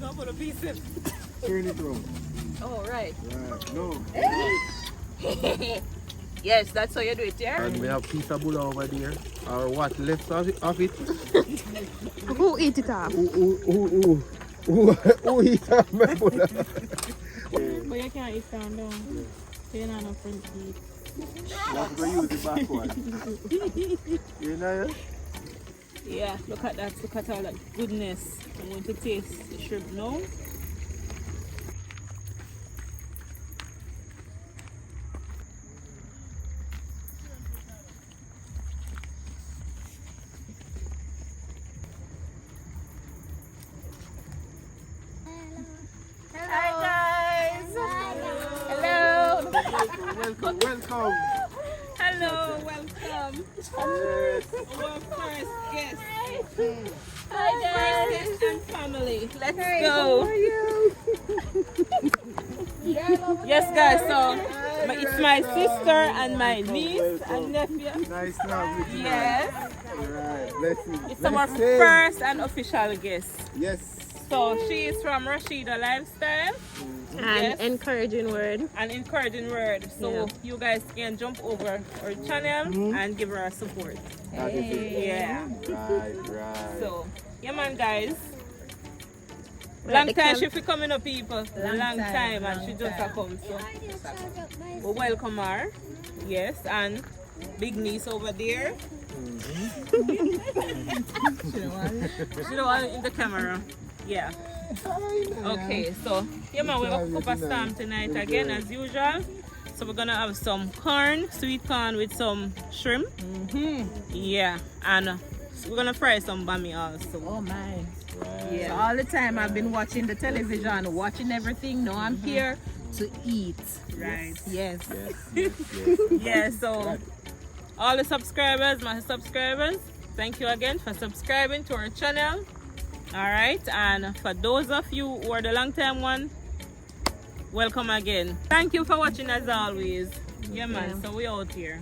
No, for the pieces. Turn it around. Oh, right. Right. No. Yes, that's how you do it, yeah? And we have piece of bulla over there. Or what left of it? Who eat it off? Who eat off my bulla? But you can't eat down down. You're not no front teeth. You have to use the back one. You know? Yeah, look at that. Look at all that goodness. I'm going to taste the shrimp now. Hi, guys. Hello. Welcome. Hello, welcome. Our first guest. Hi, guys. First guest and family. Let's Hey, go. how are you? Yes, guys. So it's my sister and my niece and nephew. Nice to have you tonight. Yes. Alright, blessings. It's our first and official guest. Yes. So she is from Rashida Lifestyle. And encouraging word. An encouraging word. So Yeah. you guys can jump over our channel and give her a support. That is it. Yeah. Right. So yeah, man, guys. Right, Long the time cam- she fi coming up, people. Long time, and she just a come. So we welcome her. Yes, and big niece over there. She don't want it in the camera. Yeah. Okay, so yeah, man, we have a cup of stamp tonight again as usual. So we're gonna have some corn, sweet corn with some shrimp. Yeah, and we're gonna fry some bammy also. Oh, my. Yeah. So all the time I've been watching the television, watching everything. Now I'm here to eat. Right. Yes. Yeah, so all the subscribers, my subscribers, thank you again for subscribing to our channel. Alright, and for those of you who are the long time one, welcome again. Thank you for watching as always. Yeah, man, so we out here.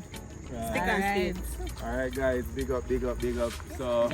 Stick and stay. Alright guys, big up. So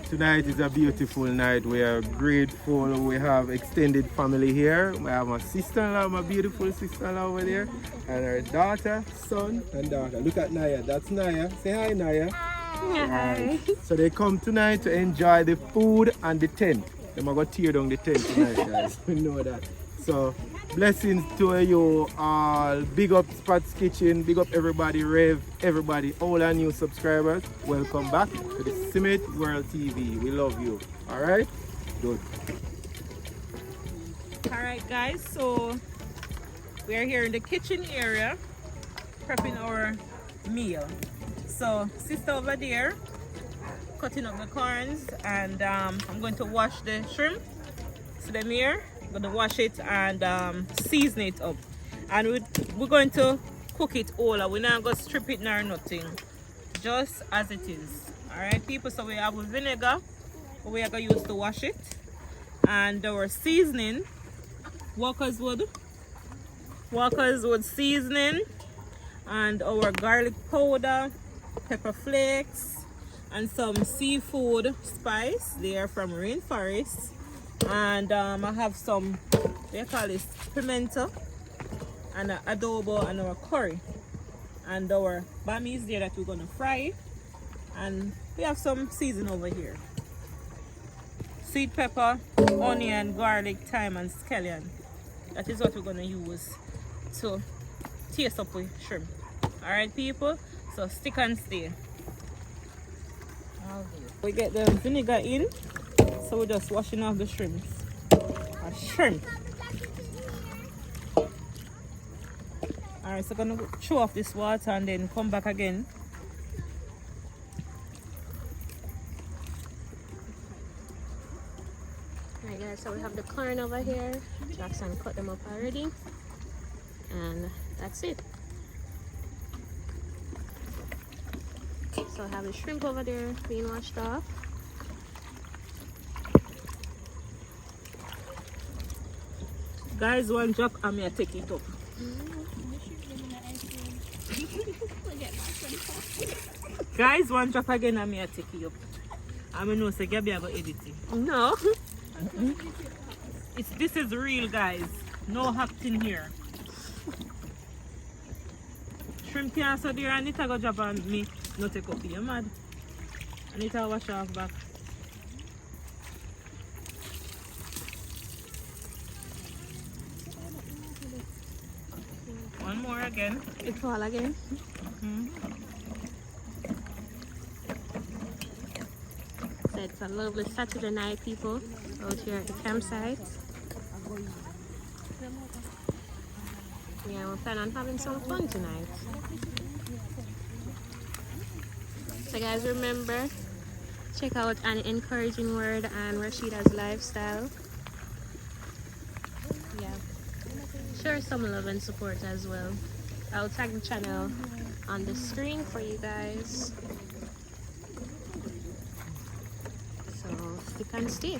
tonight is a beautiful night. We are grateful. We have extended family here. We have my sister-in-law, my beautiful sister-in-law over there, and her daughter, son, and daughter. Look at Naya. That's Naya. Say hi, Naya. Hi. So they come tonight to enjoy the food and the tent. They're going to tear down the tent tonight, guys. We know that. So blessings to you all. Big up Spots Kitchen. Big up everybody, Rev, everybody, all our new subscribers. Welcome back to the Smith World TV. We love you. All right? Good. Alright, guys, so we are here in the kitchen area prepping our meal. So sister over there cutting up the corns, and I'm going to wash the shrimp. So them here, I'm going to wash it and season it up, and we're going to cook it all. We're not going to strip it nor nothing, just as it is. Alright, people, so we have vinegar we are going to use to wash it, and our seasoning, Walker's Wood seasoning, and our garlic powder, pepper flakes, and some seafood spice. They are from Rainforest. And I have some, they call this pimento, and adobo, and our curry, and our bammy is there that we're gonna fry. And we have some season over here: sweet pepper, onion, garlic, thyme, and scallion. That is what we're gonna use to taste up with shrimp. All right, people. So stick and stay. We get the vinegar in, so we're just washing off the shrimp. Alright, so I'm gonna throw off this water and then come back again. Alright guys, so we have the corn over here. Jackson cut them up already. And that's it. So I have the shrimp over there being washed off. Guys, one drop and me take it up. Guys, one drop again and me take it up. I mean, no, say Gabby I go edit it. No. This is real, guys. No acting here. Shrimp can so there and it go drop on me. No take up you mad. I need to wash off back. One more again. It's all again. So it's a lovely Saturday night, people, out here at the campsite. Yeah, we're planning on having some fun tonight. So guys, remember, check out An Encouraging Word and Rashida's lifestyle. Yeah, share some love and support as well. I'll tag the channel on the screen for you guys. So stick and stay.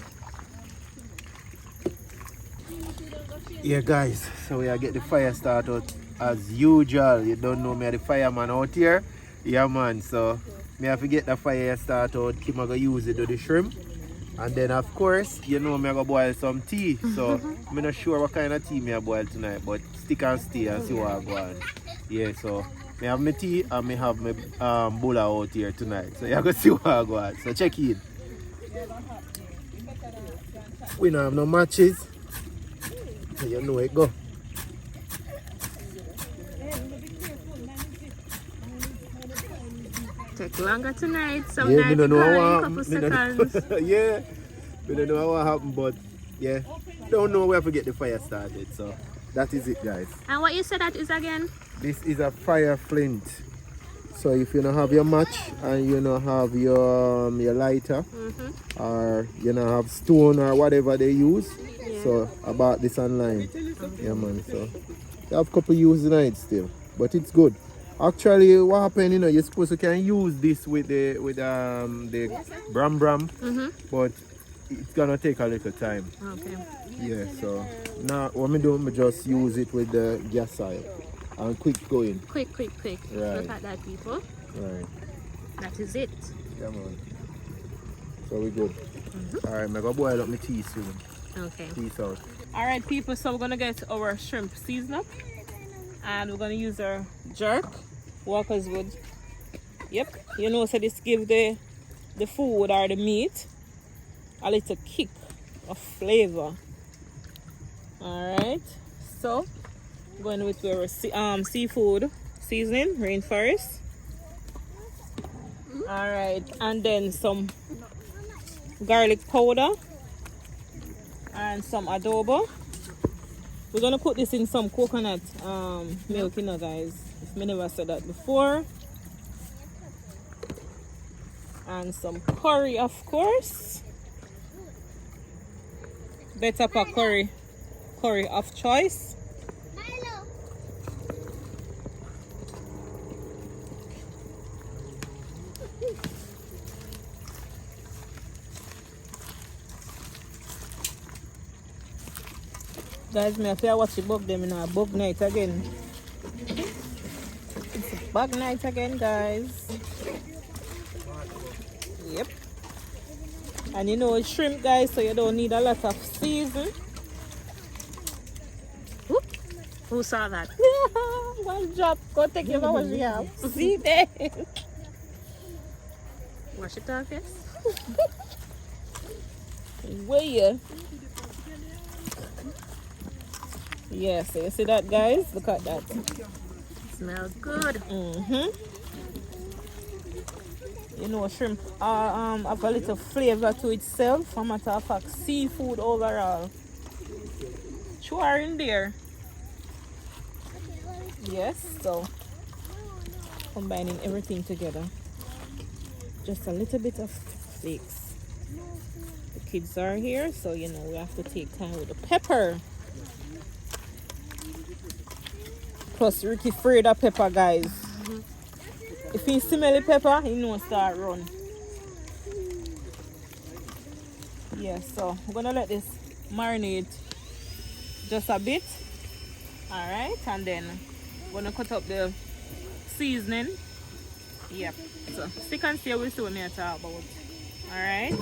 Yeah guys, so we are get the fire started as usual. You don't know me, the fireman out here. Yeah man, so me have to get the fire started. Kim gonna use it to the shrimp. And then of course, you know me gonna boil some tea. So I'm not sure what kind of tea me I boil tonight, but stick and stay and see what I go on. Yeah, so me have my tea and me have my bowl out here tonight. So you're gonna see what I go on. So check in. We don't have no matches. You know it go. Take longer tonight. Some Yeah, nights don't know in a what couple seconds. yeah, we don't know what happened, but yeah, don't know where to get the fire started. So that is it, guys. And what you said that is again? This is a fire flint. So if you don't have your match and you don't have your lighter, or you don't have stone or whatever they use, so I bought this online. Yeah man, so you have a couple use tonight still, but it's good. Actually, what happened, you know, you're supposed to can use this with the bram, but it's gonna take a little time. Okay. Yeah, so now what me do, me just use it with the gas oil and quick going. Quick. Right. Look at that, people. Right. That is it. Yeah man. So we good. Alright, I'm gonna boil up my tea soon. Okay. Peace out. Alright people, so we're gonna get our shrimp seasoned up. And we're gonna use our jerk, Walker's Wood. Yep, you know, so this give the food or the meat a little kick of flavor. Alright, so going with our seafood seasoning, rainforest. Alright, and then some garlic powder and some adobo. We're gonna put this in some coconut milk, you know, guys. If me never said that before. And some curry, of course. Better for curry of choice. Guys, me I feel watch the bug them in a bug night again. It's a bug night again, guys. Yep. And you know it's shrimp, guys, so you don't need a lot of season. Whoop. Who saw that? One drop. Go take your wash you have. See there. Wash it off, yes? Where? Yeah, so you see that, guys? Look at that. Smells good. You know, shrimp have a little flavor to itself. A matter of fact, seafood overall. Sure in there. Yes, so combining everything together. Just a little bit of flakes. The kids are here, so you know we have to take time with the pepper. Plus Ricky afraid of pepper, guys. If he smell the pepper, he knows start run. Yeah, so I'm gonna let this marinate just a bit. Alright, and then I'm gonna cut up the seasoning. Yep. So stick and stay with what I talk about. Alright.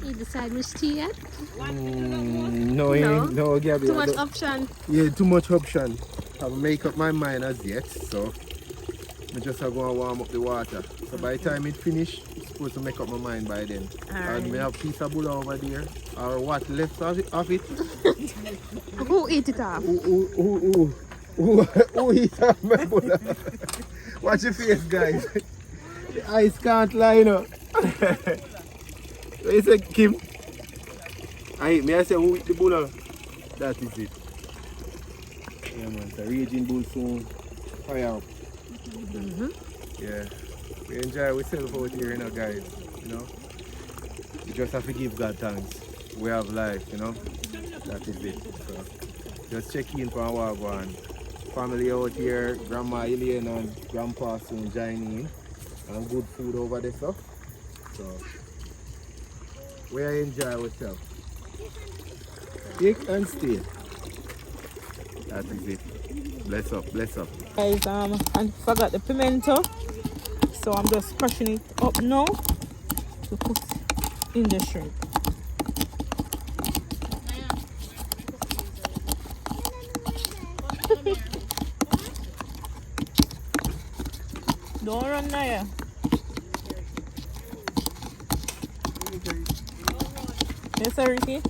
You decide which tea yet? No, Gabby. Too much option. Yeah, too much option. I haven't make up my mind as yet, so I just have to go and warm up the water. So by the time it finish, I'm supposed to make up my mind by then. And we have piece of bulla over there, or what left of it. Who eat it off? Who eat off my bulla? Watch your face, guys. The eyes can't lie, you know. What you say, Kim? I say who eat the bulla? That is it. Yeah, man, the raging bull soon fire up. Yeah, we enjoy ourselves out here, you know, guys. You know, we just have to give God thanks. We have life, you know. That is it. So just check in for our one. Family out here, Grandma Elaine and Grandpa soon join in. And good food over there, so we enjoy ourselves. Take and stay. That is it. Bless up, bless up. Guys, I forgot the pimento, so I'm just crushing it up now to put in the shrimp. Don't run there. Yes, sir, Ricky.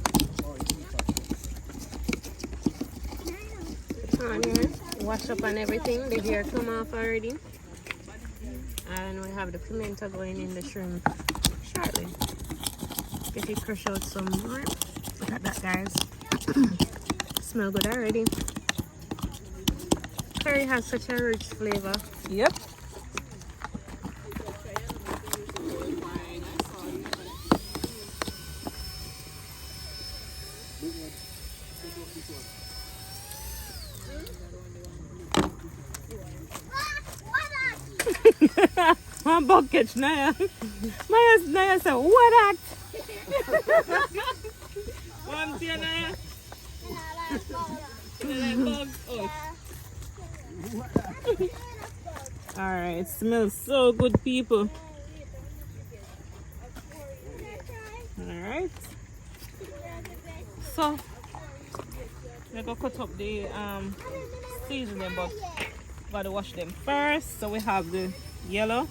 Wash up and everything. The hair come off already. And we have the pimento going in the shrimp shortly. Get it crush out some more. Look at that, guys. Smell good already. Curry has such a rich flavor. Yep. One bucket, Naya. Naya said, what that? One tea, Naya. Alright, it smells so good, people. Alright. So, we're going to cut up the seasoning, but gotta wash them first. So we have the yellow,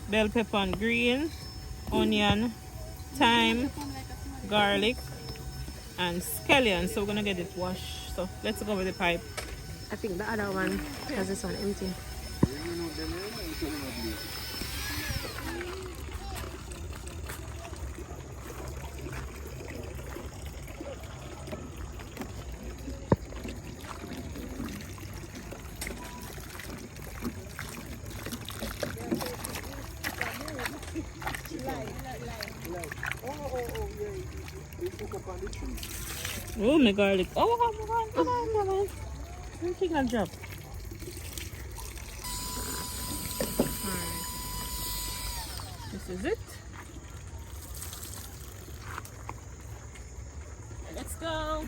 bell pepper and green, onion, thyme, garlic, and scallion. So we're gonna get it washed. So let's go with the pipe. I think the other one has this one empty. Oh, my garlic. Oh, come on. Everything will drop. Alright. This is it. Let's go.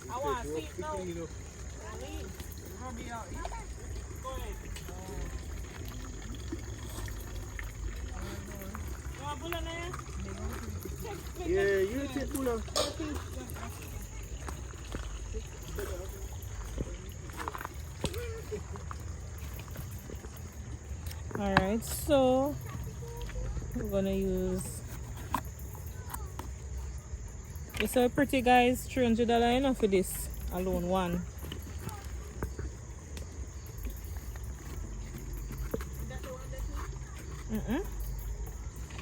I want to see it now. Yeah, you take Bulla. Alright, so we're gonna use it's so pretty, guys. $300 enough for this alone one.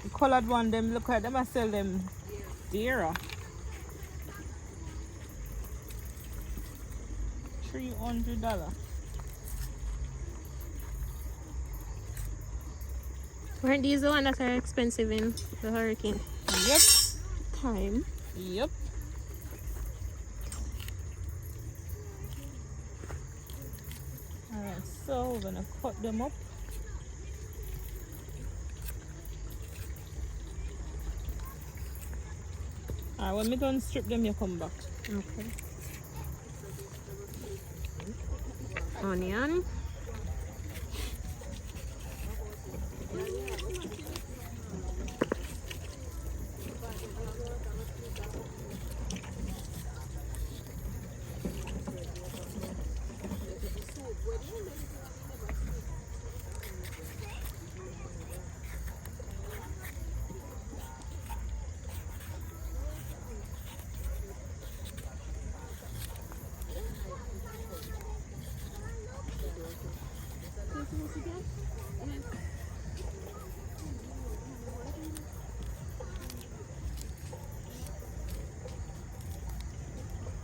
The colored one, them look like them. I sell them dearer. $300. Weren't these the ones that are expensive in the hurricane? Yep. Time. Yep. Alright, so we're gonna cut them up. Alright, when we done strip them, you come back. Okay. onion.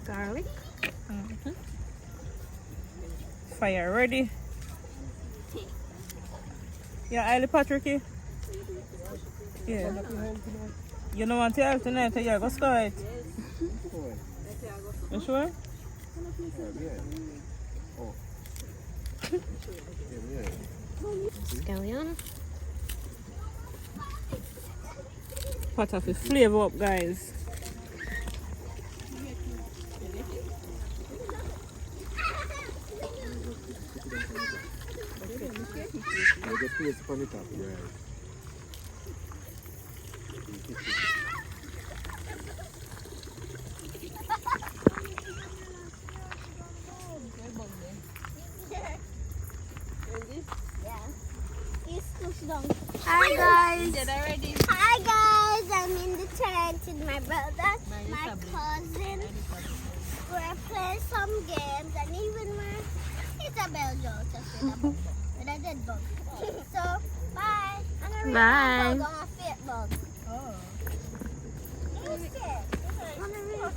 Garlic. Fire ready. Yeah, Early Patrick. Yeah. You don't want to help tonight, yeah, go stir it. You sure? Scallion. Pot of the flavor up, guys. Hi guys. Hi guys. I'm in the tent with my brother, my cousin. We're playing some games and even my Isabel Joseph with a dead bug. So bye. I'm a real Bye. bug on a fit bug. Oh. I'm scared. I'm a real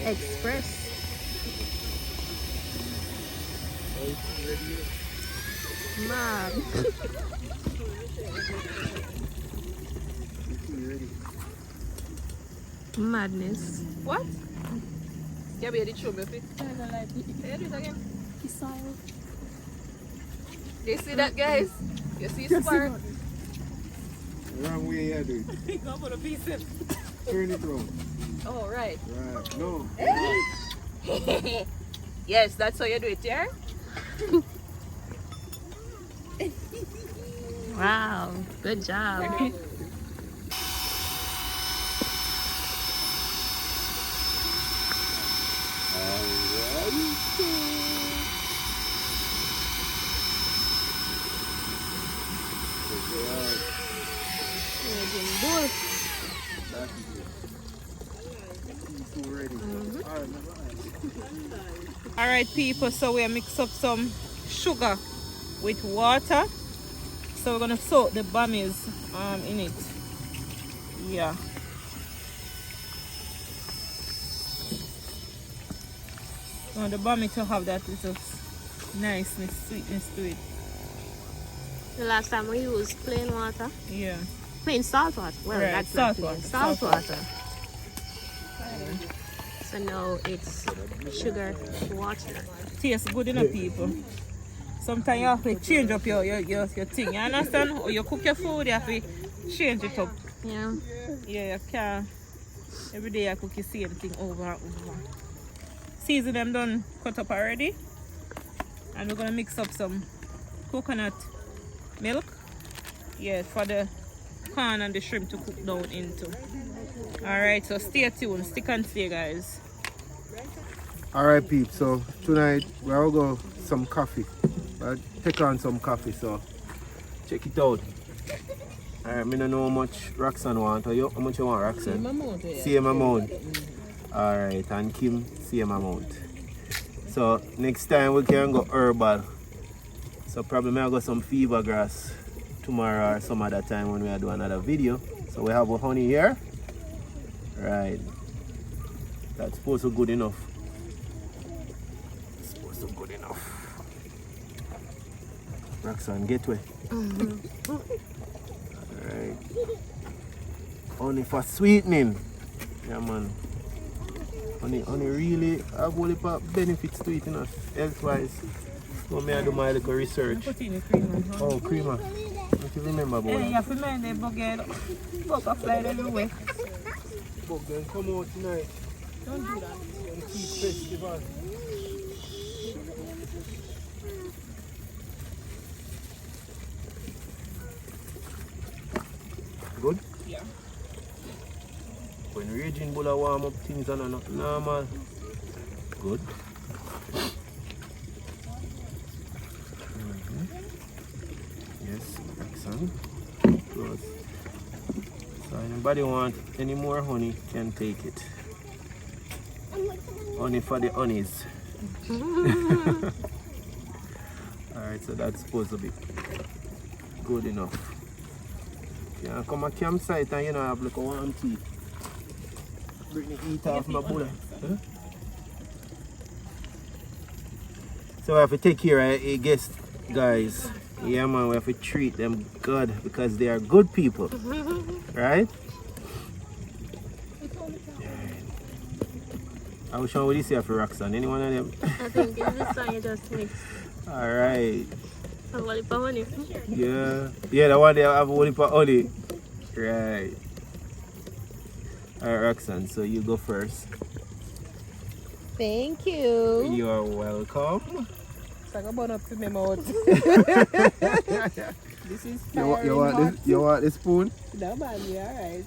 Express. Mom. Madness. What? Yeah, we did show me fit. Yeah, do it again. You see that, guys? You see spark? Wrong way, yeah, dude. Go for the piece. Turn it around. Oh, right. Right. No. Yes, that's how you do it, yeah? Wow. Good job. Alright people, so we mix up some sugar with water. So we're gonna soak the bammies in it. Yeah. I want the bammy to have that little niceness, sweetness to it. The last time we used plain water. Yeah. Plain salt water. Well, Right, that's salt not plain. water. Salt Salt water. So now it's sugar water. Tastes good enough, people. Sometimes you have to change up your thing. You understand? Or you cook your food, you have to change it up. Yeah. Yeah, you can't. Every day I cook the same thing over and over. Season them done cut up already. And we're gonna mix up some coconut milk. Yeah, for the corn and the shrimp to cook down into. Alright, so stay tuned. Stick and stay, guys. Alright, peeps. So tonight we'll go some coffee. I'll take on some coffee, so check it out. Alright, I don't know how much Roxanne want. How much you want, Roxanne? Same amount. Alright, and Kim, same amount. So next time we can go herbal. So probably I'll go some fever grass tomorrow or some other time when we do another video. So we have a honey here. Right. That's supposed to be good enough. That's supposed to be good enough. Roxanne, get away. Alright. Honey for sweetening. Yeah, man. Honey really have a lot of benefits to it, you know, health-wise. Now me I do my little research. Put in the cream and honey. Oh, creamer. Don't you remember about Yeah, that? you have to mind the bug fly everywhere. Bug them come out tonight. Don't do that. The Tea Festival. Good? Yeah. When raging bull warm up, things are not normal. Good. Yes, excellent. Good. So anybody want any more honey can take it. Honey for the honeys. Alright, so that's supposed to be good enough. Yeah, come a campsite and you know have like a warm tea. Bring the heat off my bowl. Huh? So we have to take care of a guest, guys. Yeah man, we have to treat them good because they are good people. Right? I was showing what you say for Roxanne. Any one of them? I think it's this one you just mix. Alright. A whole heap of honey. Yeah. Yeah, the one they have a whole heap of honey. Right. Alright, Roxanne, so you go first. Thank you. You are welcome. So I go burn up to my mouth. This is You want the spoon? No man, you're alright.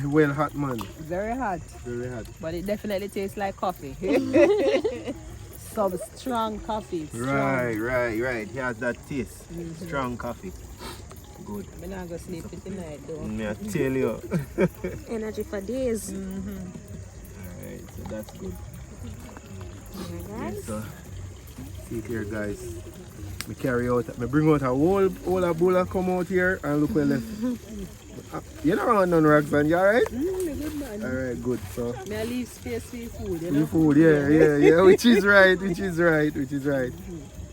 Well hot man. Very hot. Very hot. But it definitely tastes like coffee. Some strong coffee. Right. It has that taste. Strong coffee. Good. I'm not going to sleep tonight though. I tell you. Energy for days. Alright, so that's good. Alright, guys. So, see here guys. Me carry out, me bring out a whole bowl and come out here and look where left. You don't want none, Roxanne, you alright? Good man. Alright, good. So May I leave space for your food, you new know? food, yeah, which is right.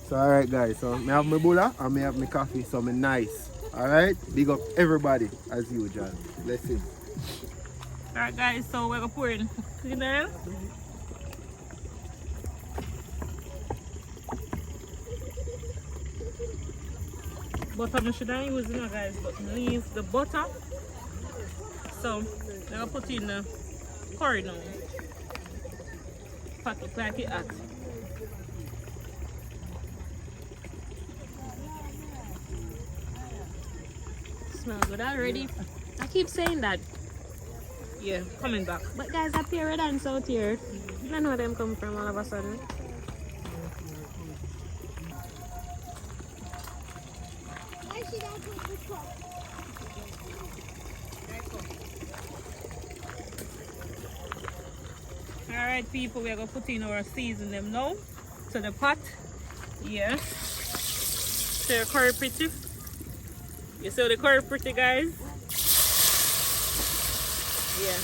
So alright guys, so me have my bulla and me have my coffee, so me nice. Alright? Big up everybody as usual. Blessings. Alright guys, so we're gonna pour in clean oil. Butter I shouldn't use, you know guys, but leave the butter. So we're gonna put in the curry now. Pot look like it hot. Smell good already. I keep saying that. Yeah, coming back. But guys, up here red ants out here. I don't know where them come from all of a sudden. Why should I put the cup? Alright people, we are gonna put in our season them now to the pot. Yes. So the curry pretty. You see the curry pretty guys? Yeah.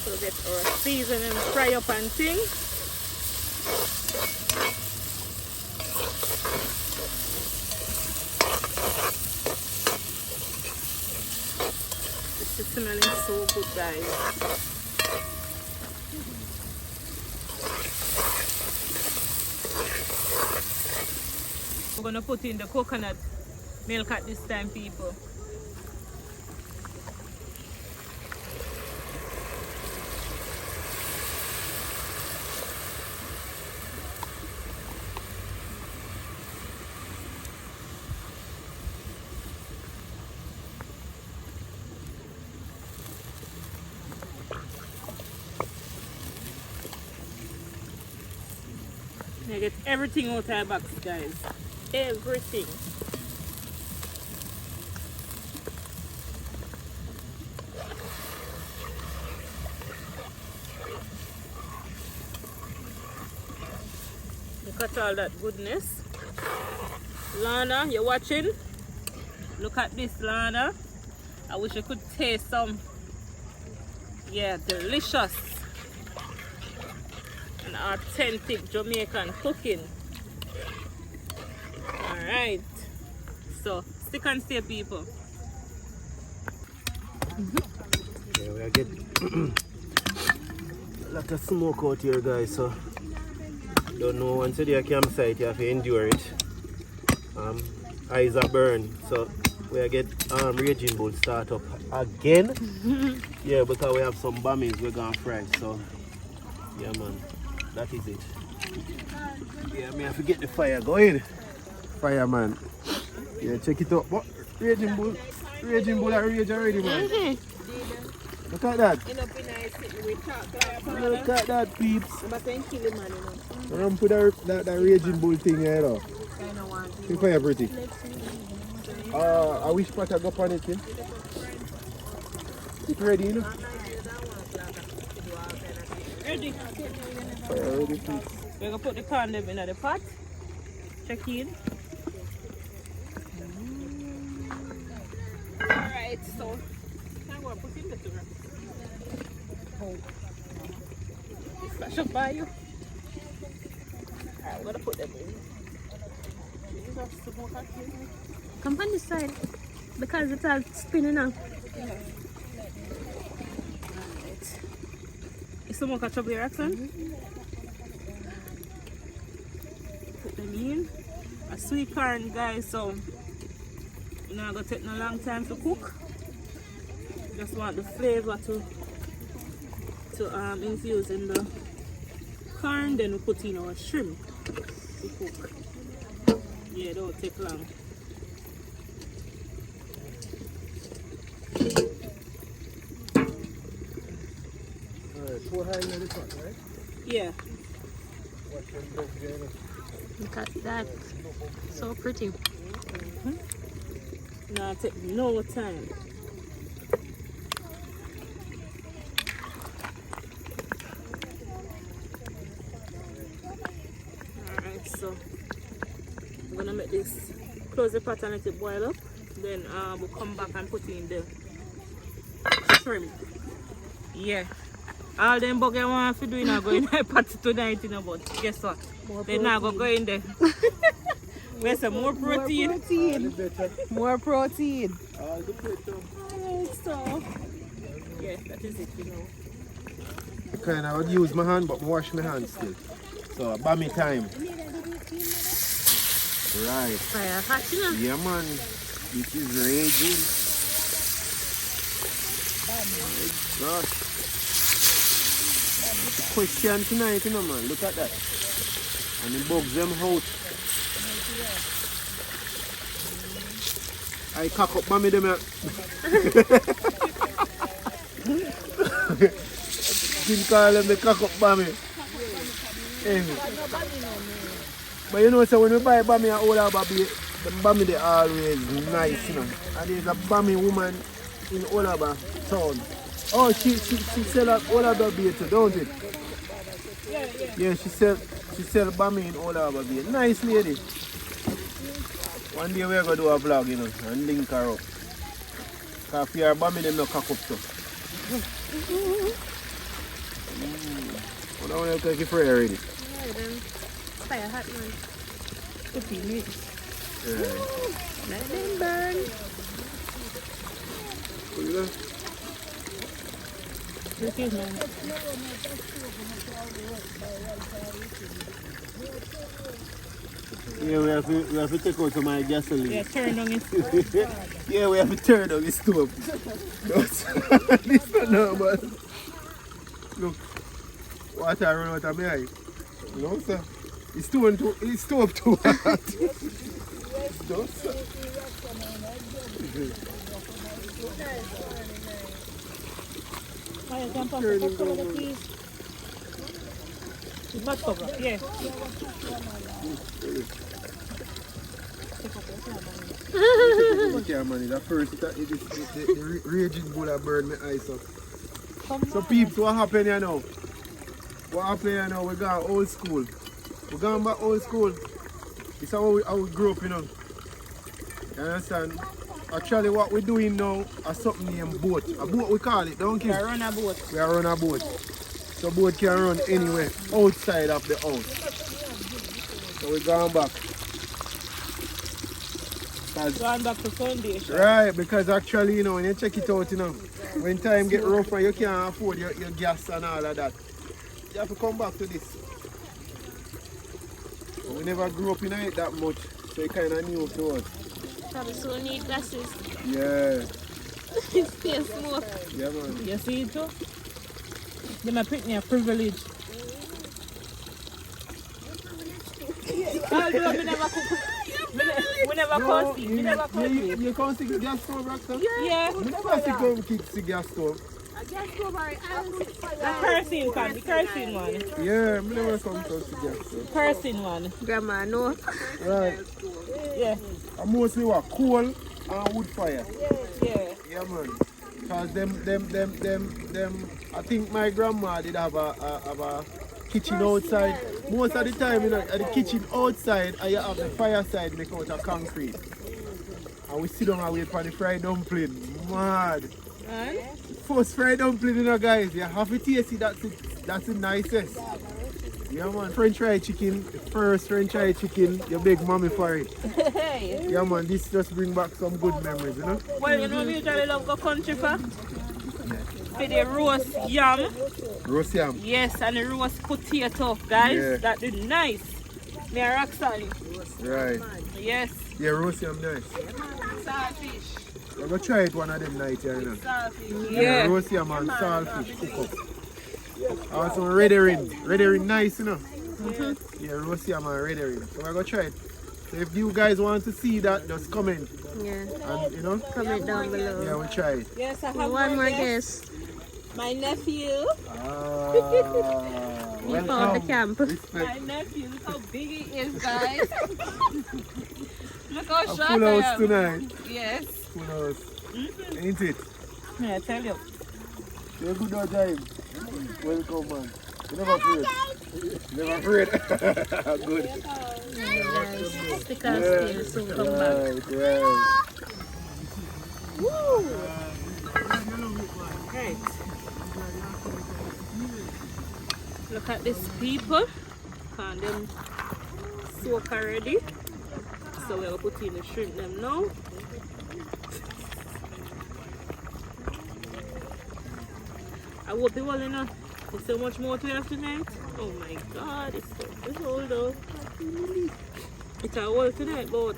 So get our seasoning fry up and thing. This is smelling so good guys. We're gonna put in the coconut milk at this time, people. I get everything out of the box, guys. Everything. Look at all that goodness. Lana, you watching? Look at this, Lana. I wish I could taste some. Yeah, delicious and authentic Jamaican cooking. Alright, so stick and stay, people. Yeah, we are getting lot of smoke out here, guys, so don't know, once you're at the campsite you have to endure it. Eyes are burned, so we get Raging Bull start up again. Yeah, because we have some bammies we're gonna fry, so yeah man, that is it. Yeah, me have to get the fire going. Fireman. Yeah, check it out. What? Raging Bull are rage already, man. Look at that. Look at that, peeps. I'm put that Raging Bull thing here, though. See fire pretty. I wish pot I go on it, yeah? It's ready, you know? Ready. Fire ready, peeps. We're going to put the condom in the pot. Check in. Alright, so I'm going to put in the door. Oh. Flash up by you. Alright, I'm going to put them in. Come on this side because it's all spinning now. Alright. Is someone catch up the accent? Put them in. A sweet corn, guys, so it's not going to take no long time to cook. Just want the flavor to infuse in the corn, then we put in our shrimp to cook. Yeah, it don't take long. Alright, pour high in the pot, right? Yeah. Look at that. So pretty. Now take no time. Alright, so I'm gonna make this, close the pot and let it boil up. Then we'll come back and put in the shrimp. Yeah. All them bug I want to do now go in the pot tonight, you know, but guess what? They're not going to go in there. Where's some more protein? More protein. All the better. So, yeah, that is it, you know. Okay, I would use my hand, but I wash my hands still. So, Bammy time. Right. Fire hot, you know? Yeah, man. This is raging. Oh my gosh. Question tonight, you know, man. Look at that. And the bugs them out. I cock up Bammy them out. Didn't call them the cock up Bammy. But you know, so when we buy Bammy and all our Bammy, the Bammy they always nice, you know. And there's a Bammy woman in Olaba town. Oh, she sell all our Bammy too, don't it? Yeah, she sell Bammy in Olaba. Nice lady. One day we're gonna do a vlog, you know, and link her up. Cause if you're Bammy, them no cock up too. I want to take it for you already. Yeah, then fire hot, man. 15 minutes. Let them burn. Excuse me. Yeah, we have to take out some of my gasoline. Yeah, turn on it. Yeah, we have to turn on the stove. This is not normal. Look, water run out of my eye. No, sir. It's stove too hot. No, sir. Turning down. Much cover, yeah. Yeah, man, the first the Raging Bull that burned my eyes up. So peeps, what happened here now? What happened here now? We got old school. We're going back old school. It's how we grew up, you know. You understand? Actually what we're doing now is something named boat. A boat we call it, don't you? We are run a boat. We are run a boat. So boat can run anywhere outside of the house. So we're going back. Going back to foundation. Right, because actually, you know, when you check it out, you know, when time get rough and you can't afford your gas and all of that, you have to come back to this. But we never grew up in it that much, so it kind of new to us. Probably so need glasses. Yeah. It's still smoke. Yeah, man. You see it too? They might pick me a privilege. Although we never cook. We never cook. We never cook. You can't see the gas stove, Roxanne? Yeah. We never see come kids the gas stove. The kerosene pan, the kerosene one. Yeah, we never come to the gas stove. Kerosene one. Grandma, no. Right. Yeah. And mostly what? Coal and wood fire. Yeah. Yeah, man. Because them, I think my grandma did have a kitchen outside. Most of the time, you know, at the kitchen outside, and you have the fireside make out of concrete. And we sit down and wait for the fried dumpling. Mad. And? First fried dumpling, you know, guys. You have to taste it. That's the nicest. Yeah, man. French fried chicken. The first French fried chicken. You beg mommy for it. Hey. Yeah, man. This just bring back some good memories, you know. Well, you know, we usually love go country for the roast yam. Roast yam. Yes, and the roast potato, guys. Yeah. That is nice. Me a Roxanne. Right. Yes. Yeah, roast yam nice. Saltfish. I'm gonna try it one of them nights here, you know. Saltfish. Yeah, Yeah. roast yam and saltfish cook up. Also red herring nice, you know. Yeah, roast yam and red herring. So we're gonna try it. So if you guys want to see that, just comment Yeah. and you know. Comment down below. Yeah, we'll try it. Yes, I have One more guess. My nephew. Ah, We found the welcome. camp. My Respect. nephew. Look how big he is, guys. Look how A short full I house am. tonight. Yes. Full house. Ain't it? Yeah, I tell you. You're good all time. Welcome, man. You never afraid. Never afraid. Good. Guys, stick and stay, soon come back. Right. Woo! Right. Look at these people. And them soak already. So we're going to put in the shrimp them now. I hope they well enough. There's so much more to have tonight. Oh my god, it's so cold though. It's a whole tonight, but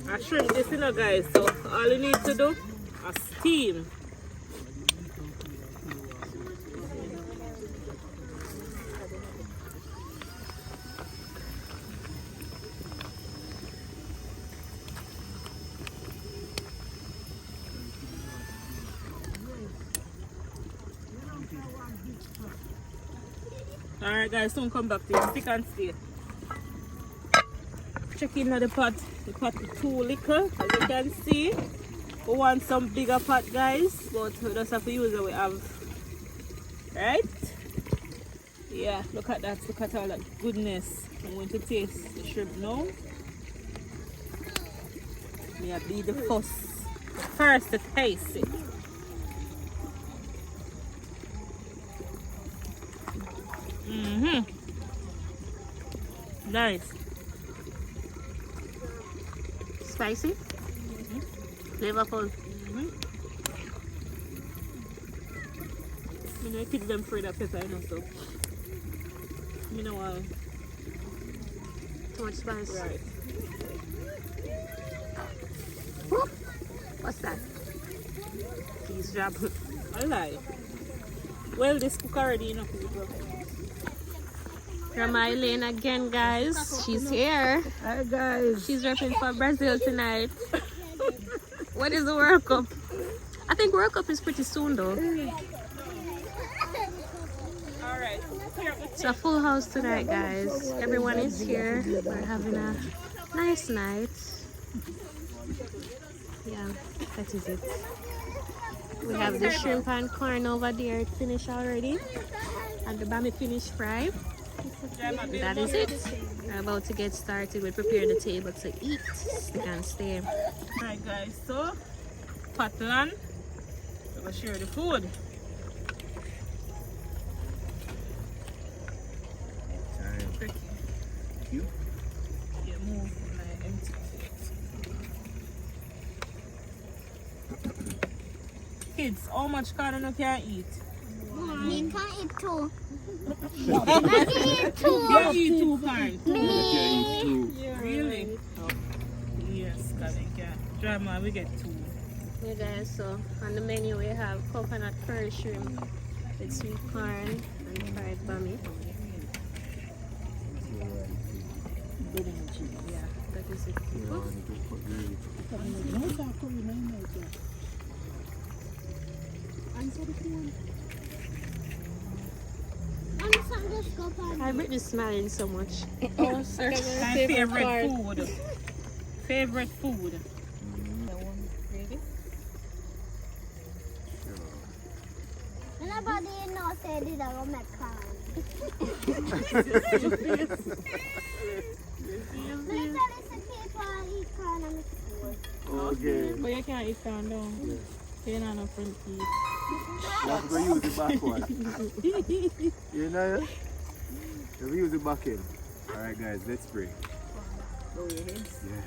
I shrimp this, you know, guys. So all you need to do is steam. Alright guys, soon come back to you. Stick and stay. Check in the pot. The pot is too little, as you can see. We want some bigger pot, guys, but we just have to use what we have. Right? Yeah, look at that. Look at all that goodness. I'm going to taste the shrimp now. Yeah, be the first to taste it. Nice. Spicy? Flavorful. You know, kids them afraid of pepper, you know, so. You know why? Too much spice. Right. Whoop. What's that? Cheese drop. I lie. Well, this cook already, you know, people. Grandma Elaine again, guys. She's here. Hi, guys. She's repping for Brazil tonight. What is the World Cup? I think World Cup is pretty soon, though. Alright. It's a full house tonight, guys. Everyone is here. We're having a nice night. Yeah, that is it. We have the shrimp and corn over there finished already. And the Bammy finished fry. That is it. We're about to get started. We prepare the table to eat. Stick and stay. Alright, guys. So, Patlan. We're going to share the food. Thank you. Yeah, move. kids, how much corn you can eat? Me can eat two. You eat 2 corn. Really? Yes, because you can. Drama, we get 2. Yeah guys, so on the menu we have coconut curry shrimp with sweet corn and fried bammy. Yeah, that is it. I've been smiling so much. Oh, sir. My favorite food. Favorite food. Nobody knows they did a make corn. Literally, some people eat corn and it's food. Okay. But you can't eat corn though. You're not no front teeth. You have to use the back one. You know? You use the back end. Alright guys, let's pray. Yeah.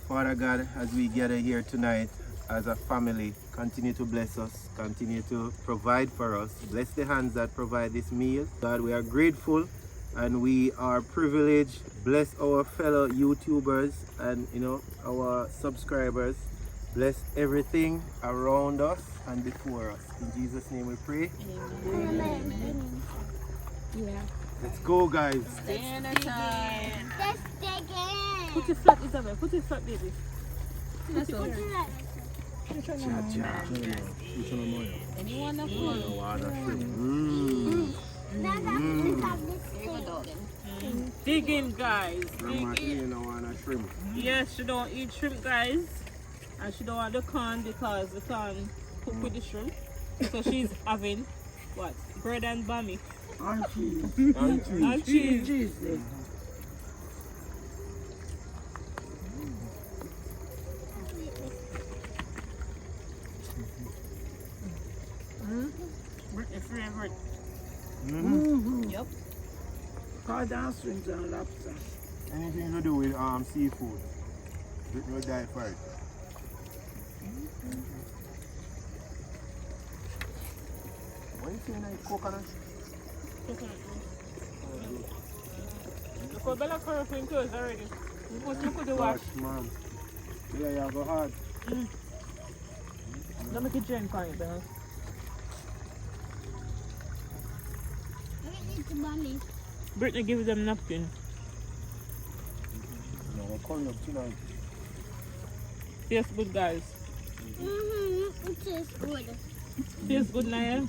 Father God, as we gather here tonight as a family, continue to bless us, continue to provide for us. Bless the hands that provide this meal. God, we are grateful and we are privileged. Bless our fellow YouTubers and our subscribers. Bless everything around us and before us. In Jesus' name we pray. Amen. Yeah. Let's go, guys. Let's dig in. Put it flat, Isabel. Put it flat, baby. Put it like Anyone that Dig in, guys. Grandma, you don't want a shrimp. Yes, she don't eat shrimp, guys. And she don't want the corn because the corn cook with the shrimp. So she's having what? Bread and bammy. And cheese. And cheese. Cheese then. Britney's favorite. Yep. Cod and shrimp and lobster. Anything to do with seafood. Britney will die for it. What you saying like coconut? Look how Bella Curried clothes already. You must look at the wash. Mom. Yeah, you go hard. Don't make it drink on it, Bella. Britney gives them napkin. No, we're calling up tonight. Tastes good, guys. it tastes good. Tastes good, Naya.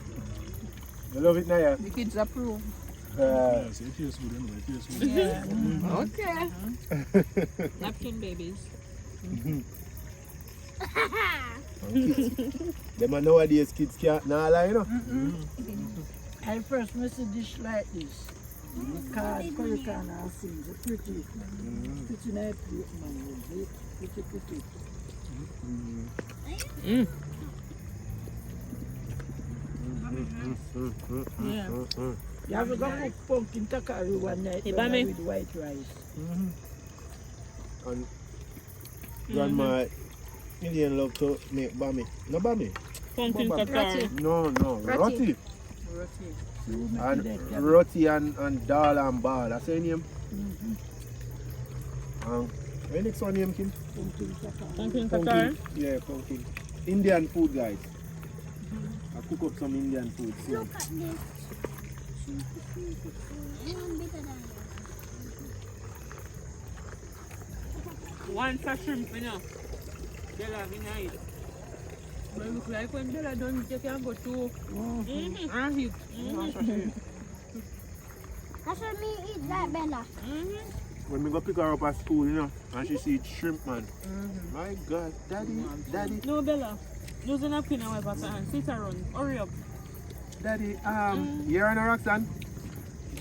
You love it, Naya? the kids approve. Yes, it tastes good anyway. It tastes good. Yeah. Okay. Napkin babies. Them are nowadays kids can't lie, you know. I first made a dish like this. Cod, curry can and things. Pretty. Pretty nice plate, man. Pretty. Yeah. You have to go cook pumpkin takari one night Hey, Bammy. with white rice. And Grandma Indian love to make bammy. No bammy? Pumpkin Baba. tartar. No, roti. You make it And like that. roti and dal and ball. That's your name? What's next one name, Kim? Pumpkin takari. Pumpkin tartar. Yeah, pumpkin. Indian food, guys. I cook up some Indian food soon. Look at this. Even bigger than One for shrimp, you know. Bella, we need. But it look like when Bella done, you can go to and eat. That's what me eat like Bella. When we go pick her up at school, and she see shrimp, man. My God, Daddy, No, Bella. Use a napkin and wipe her hand. Sit around. Hurry up. Daddy, you're on a Roxanne?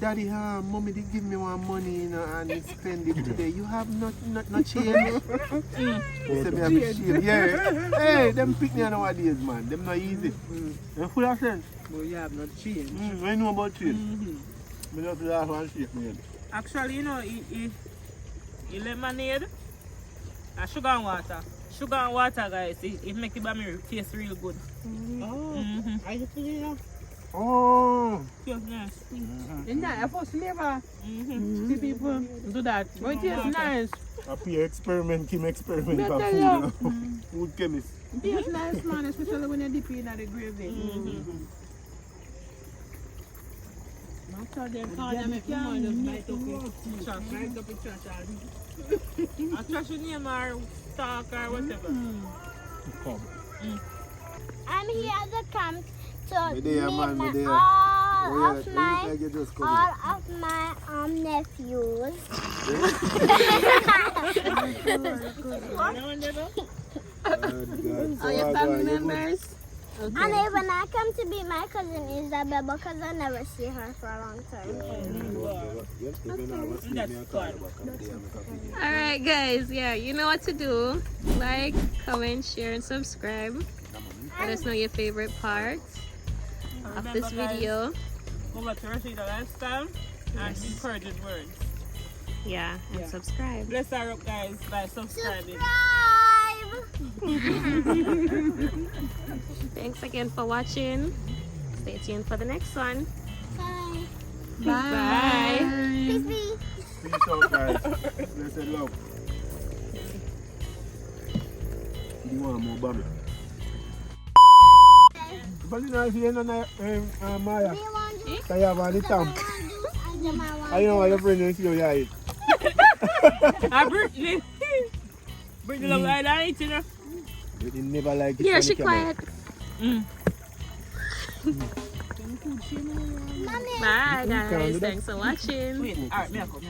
Daddy, mommy did give me one money, and spend it today. You have not change? He said, me have a shield. Yeah. Hey, them pick me nowadays, man. Them not easy. They're full of sense. But you have not changed. I know about change. Me just laugh and shake me head. Actually, you know, he lemonade and sugar and water. Sugar and water, guys. It makes the Bammy taste real good. Are you feeling it? Oh. Feels nice. Isn't that a first flavor? See people do that. But it tastes nice. Happy experiment, Kim experiment Me for tell food. you. You know. Food chemist. It tastes nice, man, especially when you dip in the gravy. After them call them, if you want to bite up it. Bite up it, trash. I trash your name or talk or whatever. Come. I'm here at the camp to Me there, man, me meet there. all of Like my you just come in. nephews. All your family members? And then when I come to meet my cousin Isabel, because I never see her for a long time. Alright guys, yeah, you know what to do. Like, comment, share and subscribe. Let us know your favorite parts of this video. Over to Rashida Lifestyle and encouraging words. Yeah, and subscribe. Bless her up, guys, by subscribing. Thanks again for watching. Stay tuned for the next one. Bye. Bye. Peace. Peace out, guys. Blessed love. You want more Bammy? But you know, if you're not Maya, I have all the time. I know what your friend is you eat. Brittany. Brittany love I eat, you know. Brittany never like it. Yeah, she quiet. Bye guys. Thanks for watching. Wait, alright, me I go.